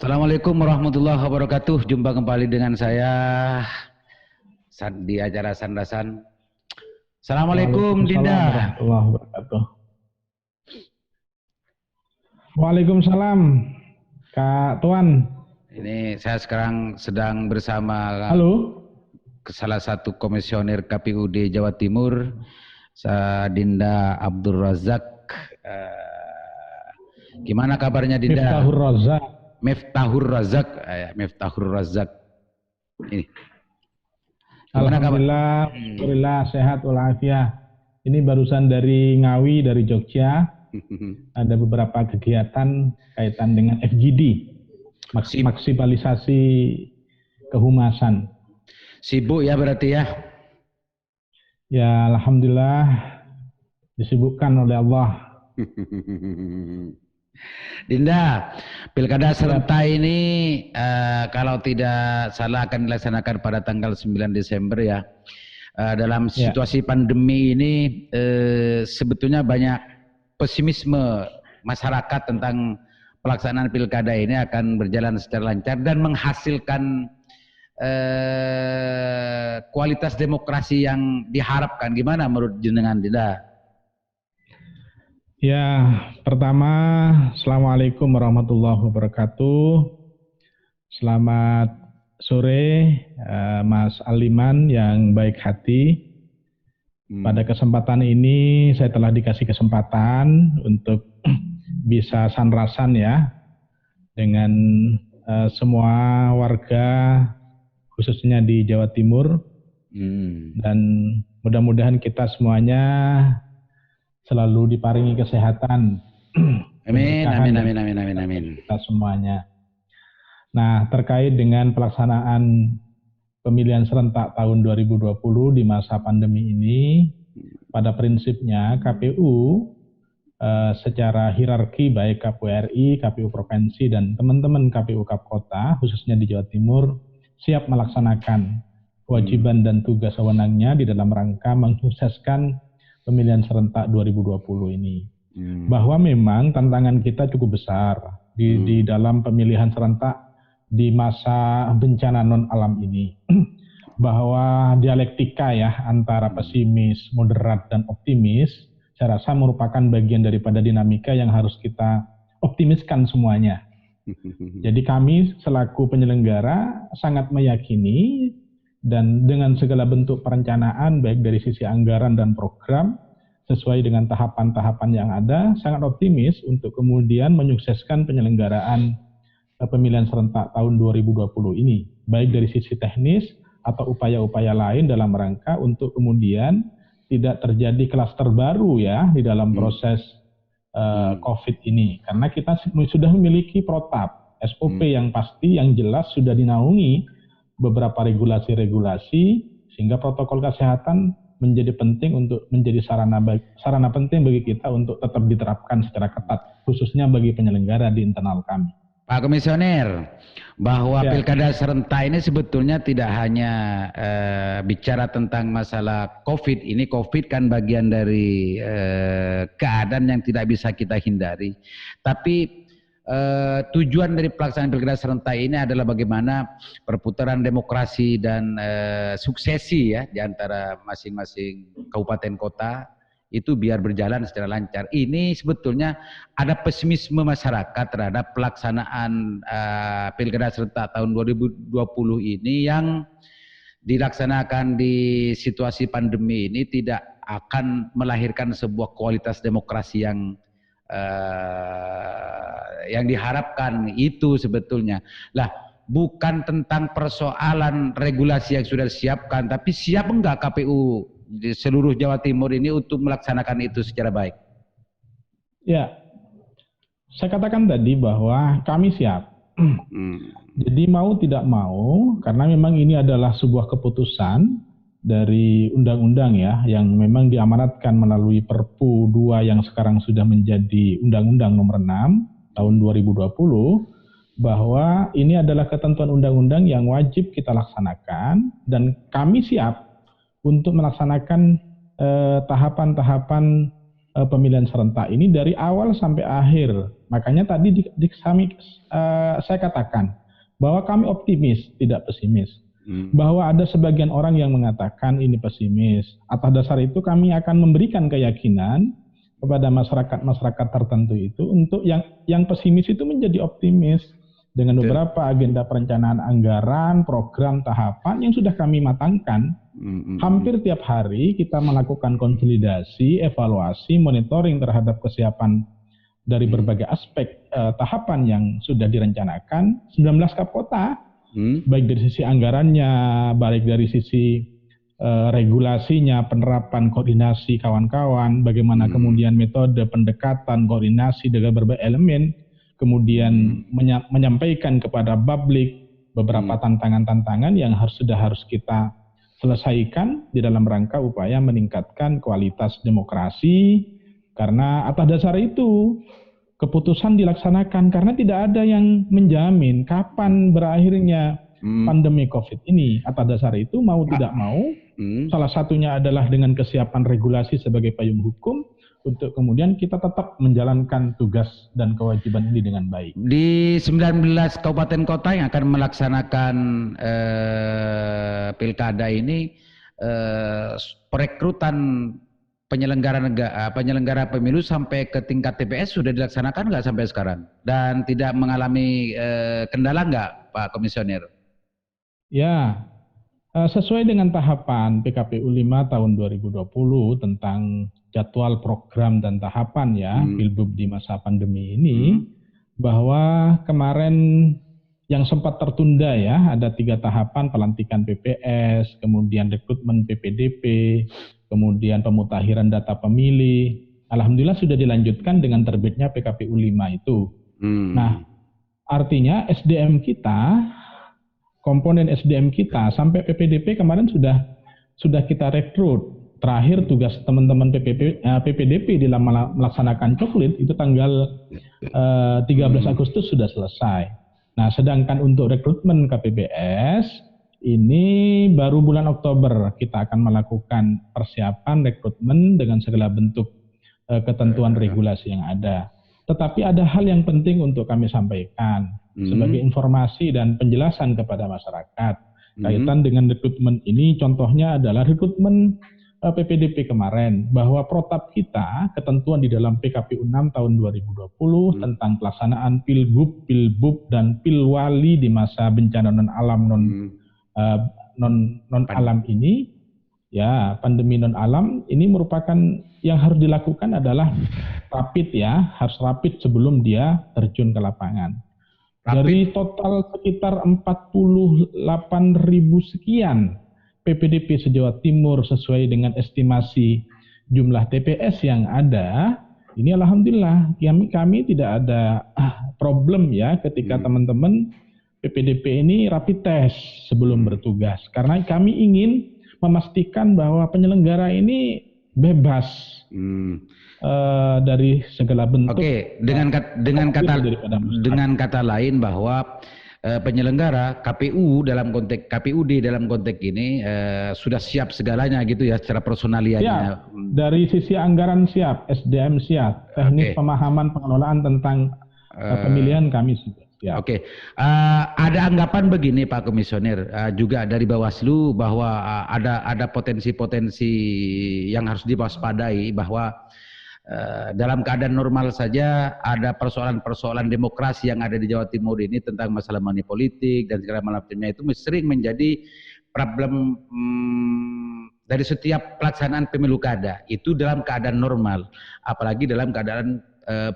Assalamualaikum warahmatullahi wabarakatuh. Jumpa kembali dengan saya di acara Sandasan. Assalamualaikum Dinda. Warahmatullahi wabarakatuh. Waalaikumsalam Kak Tuan. Ini saya sekarang sedang bersama salah satu komisioner KPUD Jawa Timur, Dinda Abdul Razak. Gimana kabarnya Dinda? Miftahur Razak. Miftahur Razak. Ini. Alhamdulillah, alhamdulillah sehat walafiat. Ini barusan dari Ngawi, dari Jogja. Ada beberapa kegiatan kaitan dengan FGD, maksimalisasi kehumasan. Sibuk ya berarti ya? Ya, alhamdulillah disibukkan oleh Allah. Dinda, pilkada serentak ini kalau tidak salah akan dilaksanakan pada tanggal 9 Desember ya. Dalam situasi pandemi ini sebetulnya banyak pesimisme masyarakat tentang pelaksanaan pilkada ini akan berjalan secara lancar dan menghasilkan kualitas demokrasi yang diharapkan. Gimana menurut jenengan Dinda? Ya, pertama, Assalamualaikum warahmatullahi wabarakatuh. Selamat sore, Mas Aliman yang baik hati. Pada kesempatan ini, saya telah dikasih kesempatan untuk bisa sanrasan ya, dengan semua warga, khususnya di Jawa Timur. Dan mudah-mudahan kita semuanya selalu diparingi kesehatan. Amin. Kita semuanya. Nah, terkait dengan pelaksanaan pemilihan serentak tahun 2020 di masa pandemi ini, pada prinsipnya KPU secara hierarki baik KPU RI, KPU Provinsi, dan teman-teman KPU Kota, khususnya di Jawa Timur, siap melaksanakan kewajiban dan tugas wewenangnya di dalam rangka mensukseskan pemilihan serentak 2020 ini. Bahwa memang tantangan kita cukup besar di dalam pemilihan serentak di masa bencana non alam ini. Bahwa dialektika ya antara pesimis, moderat, dan optimis, saya rasa merupakan bagian daripada dinamika yang harus kita optimiskan semuanya. Jadi kami selaku penyelenggara sangat meyakini dan dengan segala bentuk perencanaan baik dari sisi anggaran dan program sesuai dengan tahapan-tahapan yang ada, sangat optimis untuk kemudian menyukseskan penyelenggaraan pemilihan serentak tahun 2020 ini, baik dari sisi teknis atau upaya-upaya lain dalam rangka untuk kemudian tidak terjadi klaster baru ya di dalam proses COVID ini, karena kita sudah memiliki protap SOP yang pasti, yang jelas, sudah dinaungi beberapa regulasi-regulasi, sehingga protokol kesehatan menjadi penting untuk menjadi sarana penting bagi kita untuk tetap diterapkan secara ketat, khususnya bagi penyelenggara di internal kami. Pak Komisioner, bahwa pilkada serentak ini sebetulnya tidak hanya bicara tentang masalah COVID. Ini COVID kan bagian dari keadaan yang tidak bisa kita hindari. Tapi tujuan dari pelaksanaan pilkada serentak ini adalah bagaimana perputaran demokrasi dan suksesi ya di antara masing-masing kabupaten kota itu biar berjalan secara lancar. Ini sebetulnya ada pesimisme masyarakat terhadap pelaksanaan pilkada serentak tahun 2020 ini yang dilaksanakan di situasi pandemi ini tidak akan melahirkan sebuah kualitas demokrasi yang diharapkan itu sebetulnya. Lah, bukan tentang persoalan regulasi yang sudah disiapkan, tapi siap enggak KPU di seluruh Jawa Timur ini untuk melaksanakan itu secara baik? Ya, saya katakan tadi bahwa kami siap. Jadi mau tidak mau, karena memang ini adalah sebuah keputusan dari undang-undang ya, yang memang diamanatkan melalui Perpu 2 yang sekarang sudah menjadi Undang-Undang Nomor 6 tahun 2020, bahwa ini adalah ketentuan undang-undang yang wajib kita laksanakan, dan kami siap untuk melaksanakan tahapan-tahapan pemilihan serentak ini dari awal sampai akhir. Makanya tadi saya katakan bahwa kami optimis, tidak pesimis. Bahwa ada sebagian orang yang mengatakan ini pesimis. Atas dasar itu kami akan memberikan keyakinan kepada masyarakat tertentu itu untuk yang pesimis itu menjadi optimis dengan beberapa agenda perencanaan anggaran, program, tahapan yang sudah kami matangkan. Hampir tiap hari kita melakukan konsolidasi, evaluasi, monitoring terhadap kesiapan dari berbagai aspek tahapan yang sudah direncanakan. 19 Kapkota, baik dari sisi anggarannya, baik dari sisi regulasinya, penerapan, koordinasi kawan-kawan, bagaimana kemudian metode pendekatan, koordinasi dengan berbagai elemen, kemudian menyampaikan kepada publik beberapa tantangan-tantangan yang sudah harus kita selesaikan di dalam rangka upaya meningkatkan kualitas demokrasi, karena atas dasar itu keputusan dilaksanakan karena tidak ada yang menjamin kapan berakhirnya pandemi COVID ini. Atas dasar itu mau tidak mau, salah satunya adalah dengan kesiapan regulasi sebagai payung hukum untuk kemudian kita tetap menjalankan tugas dan kewajiban ini dengan baik. Di 19 kabupaten kota yang akan melaksanakan pilkada ini, perekrutan penyelenggara pemilu sampai ke tingkat TPS sudah dilaksanakan nggak sampai sekarang? Dan tidak mengalami kendala nggak, Pak Komisioner? Ya, sesuai dengan tahapan PKPU 5 tahun 2020 tentang jadwal program dan tahapan ya Pilbub di masa pandemi ini, bahwa kemarin yang sempat tertunda ya, ada 3 tahapan: pelantikan PPS, kemudian rekrutmen PPDP, kemudian pemutakhiran data pemilih. Alhamdulillah sudah dilanjutkan dengan terbitnya PKPU 5 itu. Nah, artinya SDM kita, komponen SDM kita sampai PPDP kemarin sudah kita rekrut. Terakhir tugas teman-teman PPDP dalam melaksanakan coklit itu tanggal 13 Agustus sudah selesai. Nah, sedangkan untuk rekrutmen KPPS ini baru bulan Oktober kita akan melakukan persiapan rekrutmen dengan segala bentuk ketentuan regulasi yang ada. Tetapi ada hal yang penting untuk kami sampaikan sebagai informasi dan penjelasan kepada masyarakat kaitan dengan rekrutmen ini. Contohnya adalah rekrutmen PPDP kemarin, bahwa protap kita, ketentuan di dalam PKPU 6 tahun 2020 tentang pelaksanaan Pilgub, Pilbub, dan Pilwali di masa bencana non-alam non-alam ini, ya pandemi non-alam ini merupakan yang harus dilakukan adalah rapid ya, harus rapid sebelum dia terjun ke lapangan. Dari total sekitar 48.000 sekian PPDP se-Jawa Timur sesuai dengan estimasi jumlah TPS yang ada, ini alhamdulillah kami tidak ada problem ya ketika teman-teman PPDP ini rapid test sebelum bertugas, karena kami ingin memastikan bahwa penyelenggara ini bebas dari segala bentuk. Oke, dengan kata lain bahwa penyelenggara KPUD dalam konteks ini sudah siap segalanya gitu ya secara personalianya. Ya, dari sisi anggaran siap, SDM siap, teknis pemahaman pengelolaan tentang pemilihan kami sudah siap. Oke, ada anggapan begini Pak Komisioner, juga dari Bawaslu bahwa ada potensi-potensi yang harus diwaspadai, bahwa dalam keadaan normal saja ada persoalan-persoalan demokrasi yang ada di Jawa Timur ini tentang masalah money politik dan segala macamnya, itu sering menjadi problem dari setiap pelaksanaan pemilu kada itu dalam keadaan normal, apalagi dalam keadaan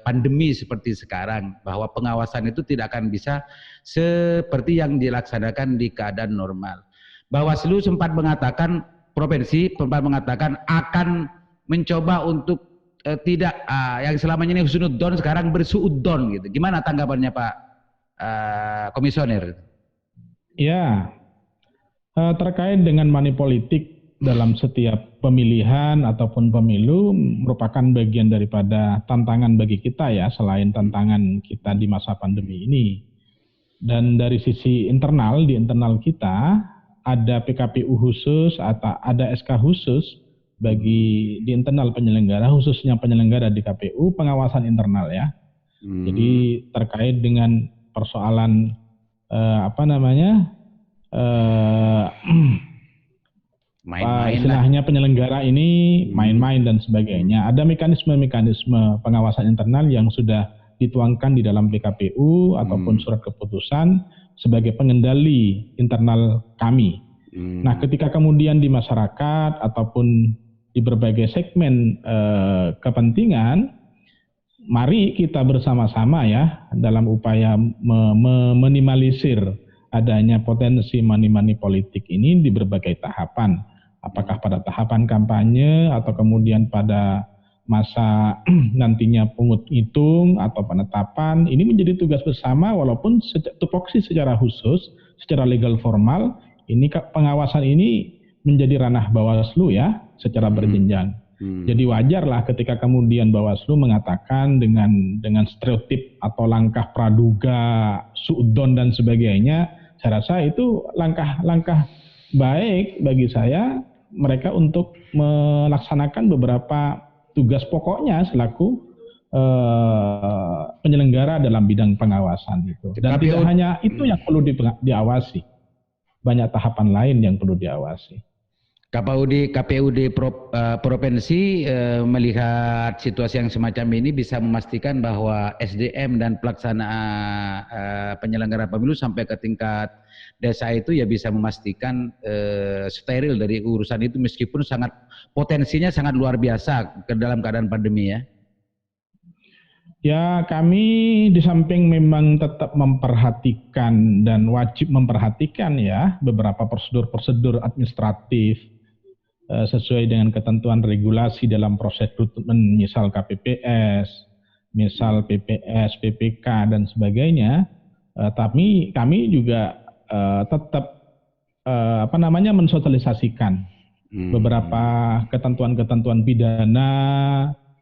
pandemi seperti sekarang, bahwa pengawasan itu tidak akan bisa seperti yang dilaksanakan di keadaan normal. Bawaslu sempat mengatakan, provinsi sempat mengatakan akan mencoba untuk tidak yang selamanya ini husnudzon sekarang bersuudzon gitu. Gimana tanggapannya Pak Komisioner? Ya, terkait dengan money politik dalam setiap pemilihan ataupun pemilu merupakan bagian daripada tantangan bagi kita ya, selain tantangan kita di masa pandemi ini. Dan dari sisi di internal kita ada PKPU khusus atau ada SK khusus bagi di internal penyelenggara, khususnya penyelenggara di KPU, pengawasan internal ya. Jadi terkait dengan persoalan istilahnya penyelenggara ini main-main dan sebagainya. Ada mekanisme-mekanisme pengawasan internal yang sudah dituangkan di dalam PKPU ataupun surat keputusan sebagai pengendali internal kami. Nah, ketika kemudian di masyarakat ataupun di berbagai segmen kepentingan, mari kita bersama-sama ya dalam upaya meminimalisir adanya potensi money politik ini di berbagai tahapan. Apakah pada tahapan kampanye atau kemudian pada masa nantinya pungut hitung atau penetapan, ini menjadi tugas bersama walaupun tupoksi secara khusus, secara legal formal, ini pengawasan ini menjadi ranah Bawaslu ya, secara berjenjang. Jadi wajarlah ketika kemudian Bawaslu mengatakan dengan stereotip atau langkah praduga, suudon dan sebagainya, saya rasa itu langkah baik bagi saya mereka untuk melaksanakan beberapa tugas pokoknya selaku penyelenggara dalam bidang pengawasan itu. Dan tidak hanya itu yang perlu diawasi, banyak tahapan lain yang perlu diawasi. KPUD provinsi melihat situasi yang semacam ini bisa memastikan bahwa SDM dan pelaksana penyelenggara pemilu sampai ke tingkat desa itu ya bisa memastikan steril dari urusan itu meskipun potensinya sangat luar biasa ke dalam keadaan pandemi ya. Ya, kami di samping memang tetap memperhatikan dan wajib memperhatikan ya beberapa prosedur-prosedur administratif sesuai dengan ketentuan regulasi dalam proses rekrutmen, misal KPPS, misal PPS, PPK dan sebagainya. Tapi kami juga tetap mensosialisasikan beberapa ketentuan-ketentuan pidana,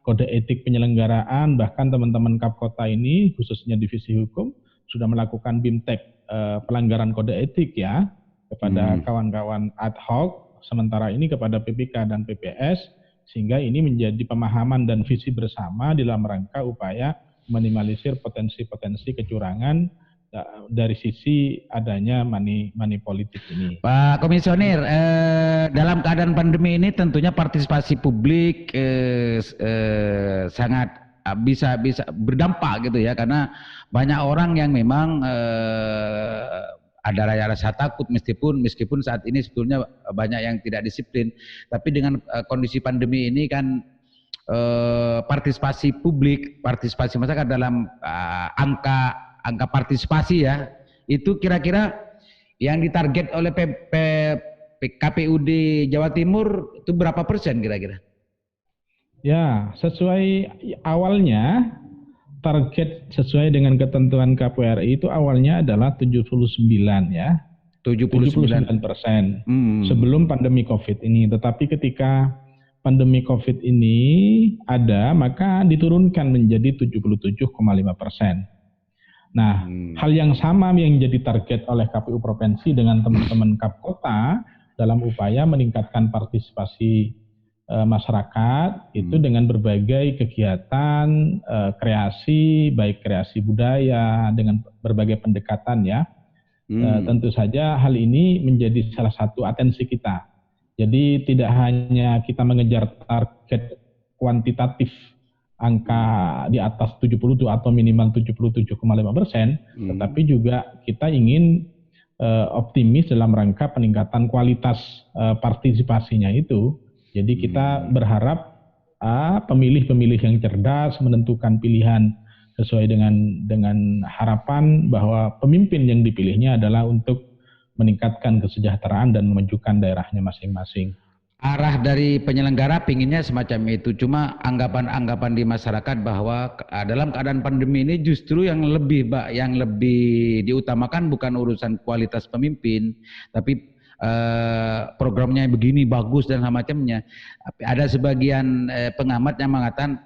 kode etik penyelenggaraan, bahkan teman-teman Kapkota ini khususnya divisi hukum sudah melakukan BIMTEK pelanggaran kode etik ya kepada kawan-kawan ad hoc, sementara ini kepada PPK dan PPS, sehingga ini menjadi pemahaman dan visi bersama dalam rangka upaya minimalisir potensi-potensi kecurangan dari sisi adanya money politik ini. Pak Komisioner, dalam keadaan pandemi ini tentunya partisipasi publik sangat bisa berdampak gitu ya, karena banyak orang yang memang ada rasa takut meskipun saat ini sebetulnya banyak yang tidak disiplin, tapi dengan kondisi pandemi ini kan partisipasi masyarakat dalam angka partisipasi ya, itu kira-kira yang ditarget oleh KPUD Jawa Timur itu berapa persen kira-kira? Ya, sesuai awalnya target sesuai dengan ketentuan KPRI itu awalnya adalah 79 ya. 79% sebelum pandemi Covid ini. Tetapi ketika pandemi Covid ini ada, maka diturunkan menjadi 77,5%. Nah, hal yang sama yang jadi target oleh KPU Provinsi dengan teman-teman Kapkota dalam upaya meningkatkan partisipasi masyarakat itu dengan berbagai kegiatan kreasi, baik kreasi budaya dengan berbagai pendekatan ya. Tentu saja hal ini menjadi salah satu atensi kita. Jadi tidak hanya kita mengejar target kuantitatif angka di atas 70 atau minimal 77,5%, tetapi juga kita ingin optimis dalam rangka peningkatan kualitas partisipasinya itu. Jadi kita berharap pemilih-pemilih yang cerdas menentukan pilihan sesuai dengan harapan bahwa pemimpin yang dipilihnya adalah untuk meningkatkan kesejahteraan dan memajukan daerahnya masing-masing. Arah dari penyelenggara pinginnya semacam itu, cuma anggapan-anggapan di masyarakat bahwa dalam keadaan pandemi ini justru yang lebih diutamakan bukan urusan kualitas pemimpin, tapi programnya begini bagus dan semacamnya. Ada sebagian pengamat yang mengatakan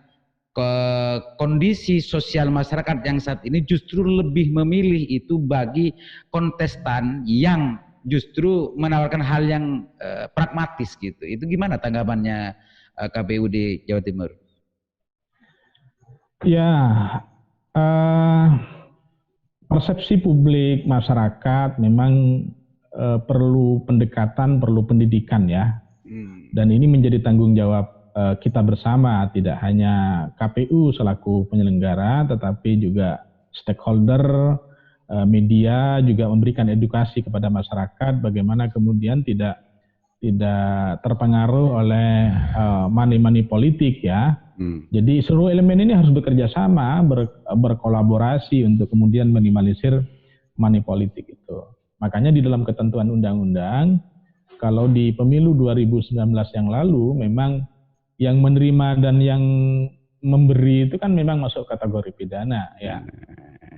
kondisi sosial masyarakat yang saat ini justru lebih memilih itu bagi kontestan yang justru menawarkan hal yang pragmatis gitu. Itu gimana tanggapannya KPU di Jawa Timur? Ya, persepsi publik masyarakat memang perlu pendekatan, perlu pendidikan ya. Dan ini menjadi tanggung jawab kita bersama, tidak hanya KPU selaku penyelenggara, tetapi juga stakeholder, media juga memberikan edukasi kepada masyarakat bagaimana kemudian tidak terpengaruh oleh money politik ya. Jadi seluruh elemen ini harus bekerja sama, berkolaborasi untuk kemudian minimalisir money politik itu. Makanya di dalam ketentuan undang-undang, kalau di pemilu 2019 yang lalu memang yang menerima dan yang memberi itu kan memang masuk kategori pidana ya.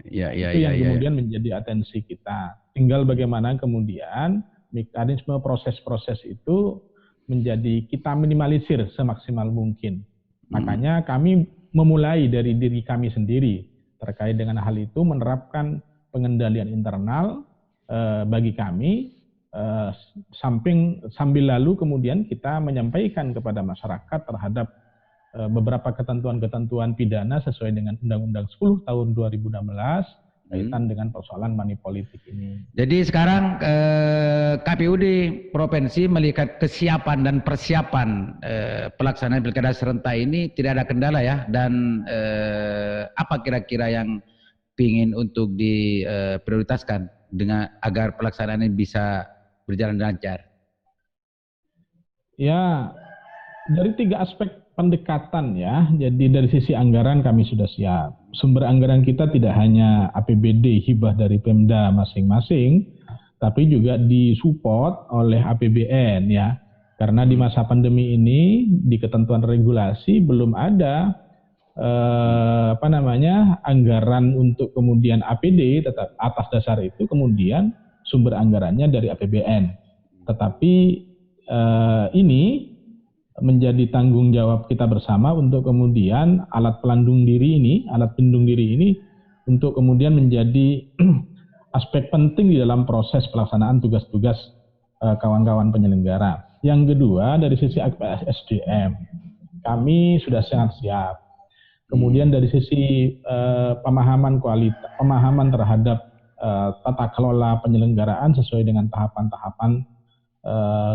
Itu yang kemudian menjadi atensi kita. Tinggal bagaimana kemudian mekanisme proses-proses itu menjadi kita minimalisir semaksimal mungkin. Makanya kami memulai dari diri kami sendiri terkait dengan hal itu, menerapkan pengendalian internal bagi kami, sambil lalu kemudian kita menyampaikan kepada masyarakat terhadap beberapa ketentuan-ketentuan pidana sesuai dengan Undang-Undang 10 tahun 2016 kaitan dengan persoalan money politik ini. Jadi sekarang KPU di provinsi melihat kesiapan dan persiapan pelaksanaan pilkada serentak ini tidak ada kendala ya, dan apa kira-kira yang ingin untuk diprioritaskan dengan agar pelaksanaan ini bisa berjalan lancar? Ya, dari 3 aspek pendekatan ya. Jadi dari sisi anggaran kami sudah siap. Sumber anggaran kita tidak hanya APBD hibah dari Pemda masing-masing, tapi juga disupport oleh APBN ya. Karena di masa pandemi ini di ketentuan regulasi belum ada anggaran untuk kemudian APD, tetap atas dasar itu kemudian sumber anggarannya dari APBN. Tetapi ini menjadi tanggung jawab kita bersama untuk kemudian alat pelindung diri ini untuk kemudian menjadi aspek penting di dalam proses pelaksanaan tugas-tugas kawan-kawan penyelenggara. Yang kedua, dari sisi SDM, kami sudah sangat siap. Kemudian dari sisi pemahaman terhadap tata kelola penyelenggaraan sesuai dengan tahapan-tahapan,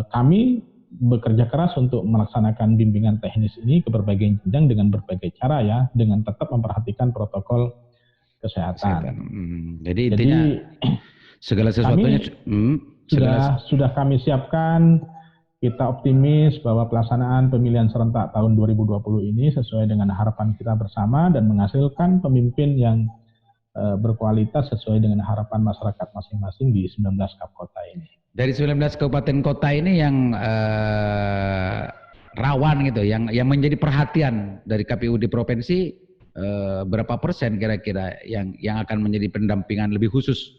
kami bekerja keras untuk melaksanakan bimbingan teknis ini ke berbagai jenjang dengan berbagai cara ya, dengan tetap memperhatikan protokol kesehatan. Jadi intinya segala sesuatunya sudah kami siapkan. Kita optimis bahwa pelaksanaan pemilihan serentak tahun 2020 ini sesuai dengan harapan kita bersama dan menghasilkan pemimpin yang berkualitas sesuai dengan harapan masyarakat masing-masing di 19 kap kota ini. Dari 19 kabupaten kota ini yang rawan gitu, yang menjadi perhatian dari KPU di provinsi, berapa persen kira-kira yang akan menjadi pendampingan lebih khusus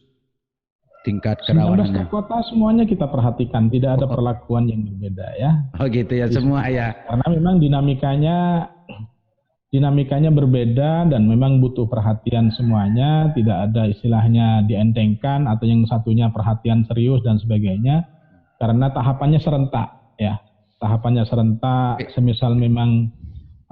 tingkat kerawanannya? 19 kap kota semuanya kita perhatikan, tidak ada perlakuan yang berbeda ya. Oh gitu ya, semua ya. Karena memang dinamikanya berbeda dan memang butuh perhatian semuanya, tidak ada istilahnya dientengkan atau yang satunya perhatian serius dan sebagainya, karena tahapannya serentak ya. Tahapannya serentak, semisal memang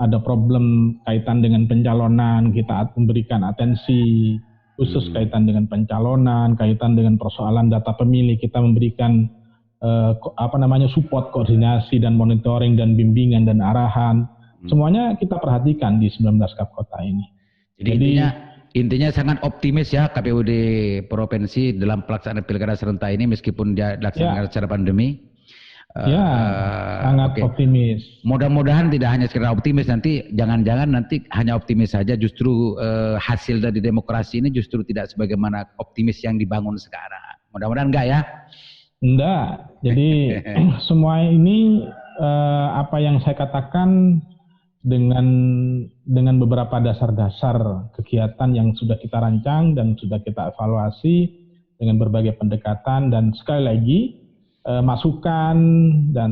ada problem kaitan dengan pencalonan, kita memberikan atensi khusus kaitan dengan pencalonan, kaitan dengan persoalan data pemilih, kita memberikan support, koordinasi dan monitoring dan bimbingan dan arahan. Semuanya kita perhatikan di 19 kap kota ini. Jadi intinya sangat optimis ya KPU di provinsi dalam pelaksanaan pilkada serentak ini meskipun dia dilaksanakan secara pandemi. Sangat optimis. Mudah-mudahan tidak hanya sekedar optimis, nanti jangan-jangan nanti hanya optimis saja, justru hasil dari demokrasi ini justru tidak sebagaimana optimis yang dibangun sekarang. Mudah-mudahan enggak ya? Enggak. Jadi semua ini apa yang saya katakan dengan beberapa dasar-dasar kegiatan yang sudah kita rancang dan sudah kita evaluasi dengan berbagai pendekatan, dan sekali lagi masukan dan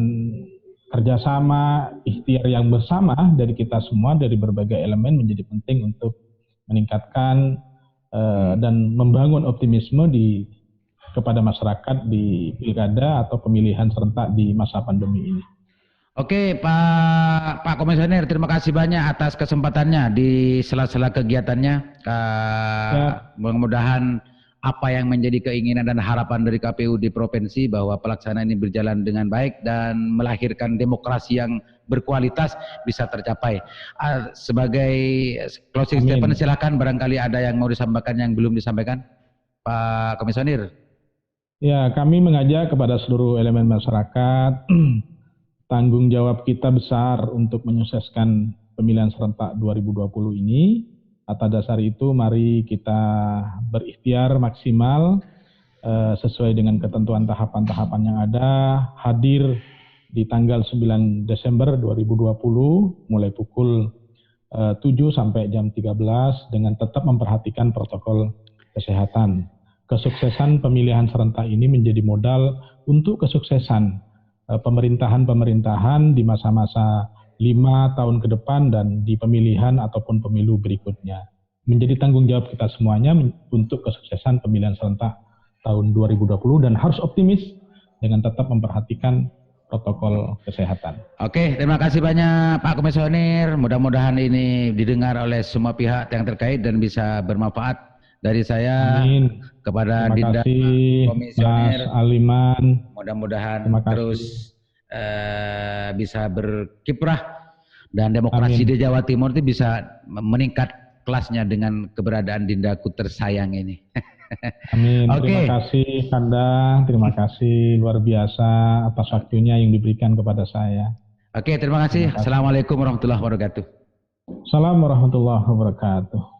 kerjasama ikhtiar yang bersama dari kita semua dari berbagai elemen menjadi penting untuk meningkatkan dan membangun optimisme di kepada masyarakat di pilkada atau pemilihan serentak di masa pandemi ini. Oke, Pak Komisioner, terima kasih banyak atas kesempatannya di sela-sela kegiatannya. Mudah-mudahan apa yang menjadi keinginan dan harapan dari KPU di provinsi bahwa pelaksanaan ini berjalan dengan baik dan melahirkan demokrasi yang berkualitas bisa tercapai. Sebagai closing statement, silakan barangkali ada yang mau disampaikan yang belum disampaikan, Pak Komisioner. Ya, kami mengajak kepada seluruh elemen masyarakat. Tanggung jawab kita besar untuk menyukseskan pemilihan serentak 2020 ini. Atas dasar itu mari kita berikhtiar maksimal sesuai dengan ketentuan tahapan-tahapan yang ada, hadir di tanggal 9 Desember 2020 mulai pukul 7 sampai jam 13 dengan tetap memperhatikan protokol kesehatan. Kesuksesan pemilihan serentak ini menjadi modal untuk kesuksesan pemerintahan di masa-masa 5 tahun ke depan dan di pemilihan ataupun pemilu berikutnya. Menjadi tanggung jawab kita semuanya untuk kesuksesan pemilihan serentak tahun 2020 dan harus optimis dengan tetap memperhatikan protokol kesehatan. Oke, terima kasih banyak Pak Komisioner. Mudah-mudahan ini didengar oleh semua pihak yang terkait dan bisa bermanfaat. Dari saya kepada Dinda Komisioner Mas Aliman, mudah-mudahan terus bisa berkiprah dan demokrasi di Jawa Timur itu bisa meningkat kelasnya dengan keberadaan Dindaku tersayang ini. Amin. Terima kasih Kanda, terima kasih luar biasa atas waktunya yang diberikan kepada saya. Oke, terima kasih. Assalamualaikum warahmatullahi wabarakatuh. Assalamualaikum warahmatullahi wabarakatuh.